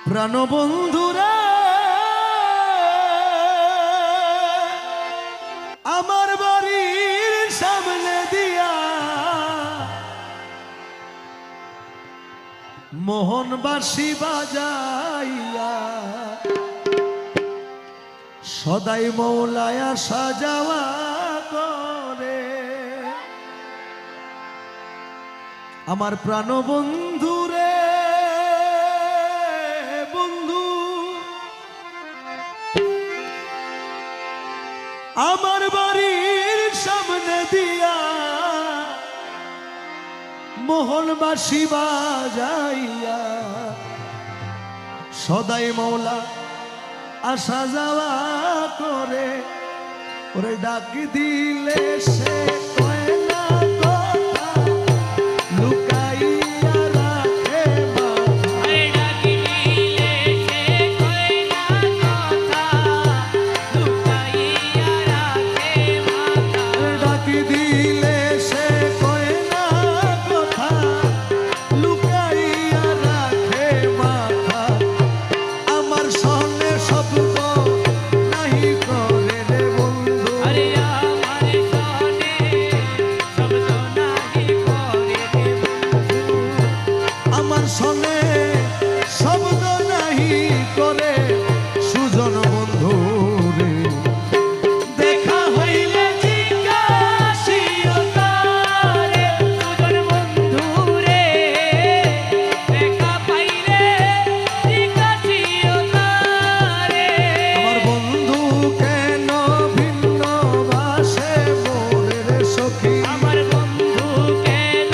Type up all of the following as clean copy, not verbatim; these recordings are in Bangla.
প্রাণবন্ধুরা আমার বাড়ির সামনে দিয়া মোহন বাঁশি বাজাইয়া সদাই মৌলায়া সাজাওয়া করে আমার প্রাণবন্ধুরে বন্ধু আমার বাড়ির সামনে দিয়া মোহন বাঁশি বাজাইয়া সদাই মৌলা আসা যাওয়া করে ওরে ডাক দিলে সে কয় না কথা লুকাইয়া রাখে আরে ডাক দিলে সে কয় না কথা লুকাইয়া রাখে মাথা ডাক দিলে সে কয় না কথা লুকাইয়া রাখে মাথা আমার সনে শব্দ নাহি করে রে বন্ধু আরে আমার সনে শব্দ নাহি করে রে বন্ধু আমার সনে শব্দ নাহি করে সুজন বন্ধু রে দেখা হইলে জিজ্ঞাসিও তারে সুজন বন্ধু রে দেখা পাইলে জিজ্ঞাসিও তারে আমার বন্ধু কেন ভিন্ন ভাষে মোরে রে সখী আমার বন্ধু কেন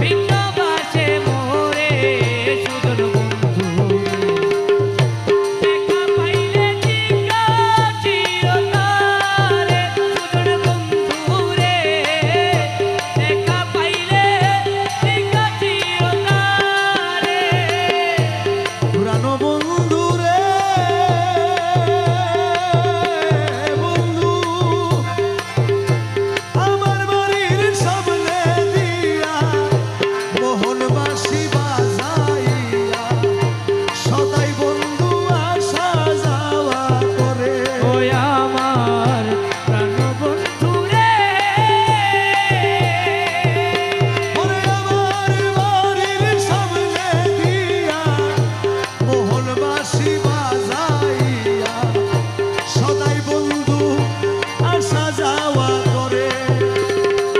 ভিন্ন ভাষে মোরে সুজন বন্ধু দেখা পাইলে জিজ্ঞাসিও তারে সুজন বন্ধু রে দেখা পাইলে জিজ্ঞাসিও তারে পুরানো বন্ধু রে বন্ধু আমার বাড়ির সামনে দিয়া মোহন বাঁশি বাজাইয়া সদাই বন্ধু আসা যাওয়া করে ওই আমার প্রাণ বন্ধু রে ওরে আমার বাড়ির সামনে দিয়া মোহন বাঁশি বাজাইয়া সদাই বন্ধু আসা যাওয়া করে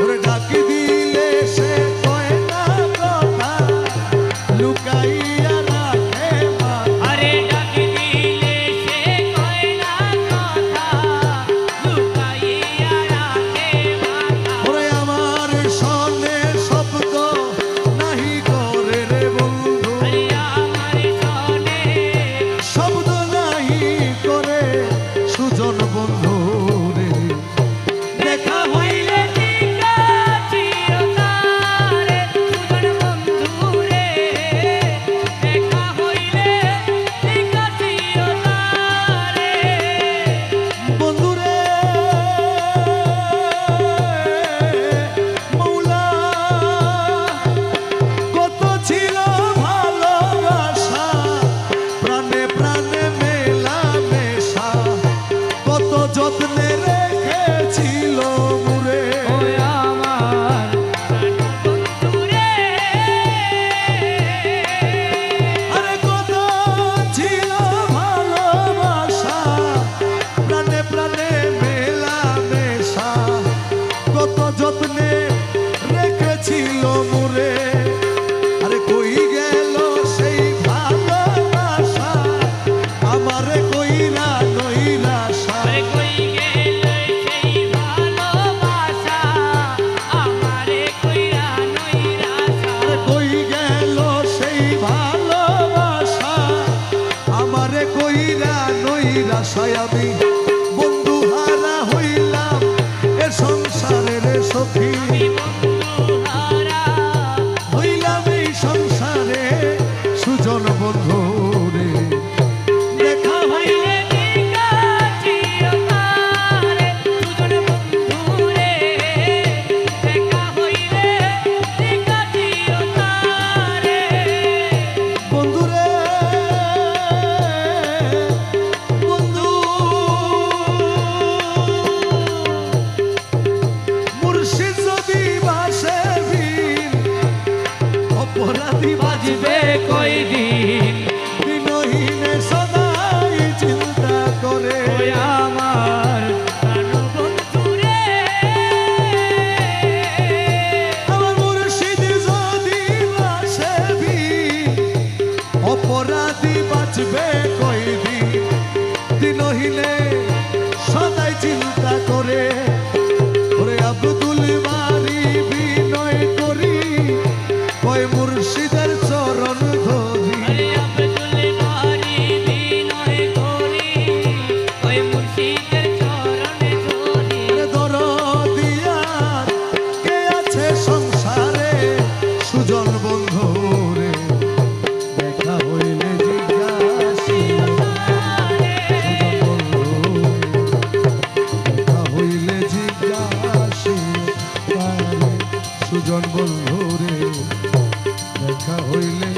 ওরে ডাকি দিলে সে কয় না কথা লুকাইয়া রাখে মাথা আরে ডাক দিলে সে কয় না কথা লুকাইয়া রাখে মাথা ওরে আমার সনে শব্দ নাহি করে রে বন্ধু আরে আমার সনে শব্দ নাহি করে সুজন বন্ধু রে দেখা হইলে জিজ্ঞাসিও তারে সুজন বন্ধু রে দেখা হইলে জিজ্ঞাসিও তারে বন্ধু রে মৌলা কত ছিল ভালোবাসা প্রাণে প্রাণে মেলা মেশা কত যত্নে রেখেছিল মুরে ওই আমার প্রাণ বন্ধু রে আরে কত ছিল ভালোবাসা প্রাণে প্রাণে মেলা মেশা কত যত্নে রেখেছিল মুরে আরে কই গেল সেই ভালোবাসা আমারে কইরা নইরাশা আরে কই গেল সেই ভালোবাসা আমারে কইরা নইরাশা আরে কই গেল সেই ভালোবাসা আমারে কইরা নইরাশায় আমি বন্ধু হারা হইলাম এ সংসারের সখী আমি বন্ধু হারা হইলাম এই সংসারে সুজন বন্ধু রে দেখা হইলে জিজ্ঞাসিও তারে সুজন বন্ধু রে দেখা হইলে জিজ্ঞাসিও তারে বন্ধু রে অপরাধী বাঁচবে কয়দিন দিনহীনে সদাই চিন্তা করে ওরে আব্দুল বারি বিনয় করি কয় মুর্শিদের চরণ ধরি আরে আব্দুল বারি বিনয় করি ওই মুর্শিদের চরণে ধরি দরদিয়ার কে আছে সংসারে সুজন বন্ধু রে দেখা হইলে জিজ্ঞাসি দেখা হইলে জিজ্ঞাসি সুজন বন্ধু রে দেখা হইলে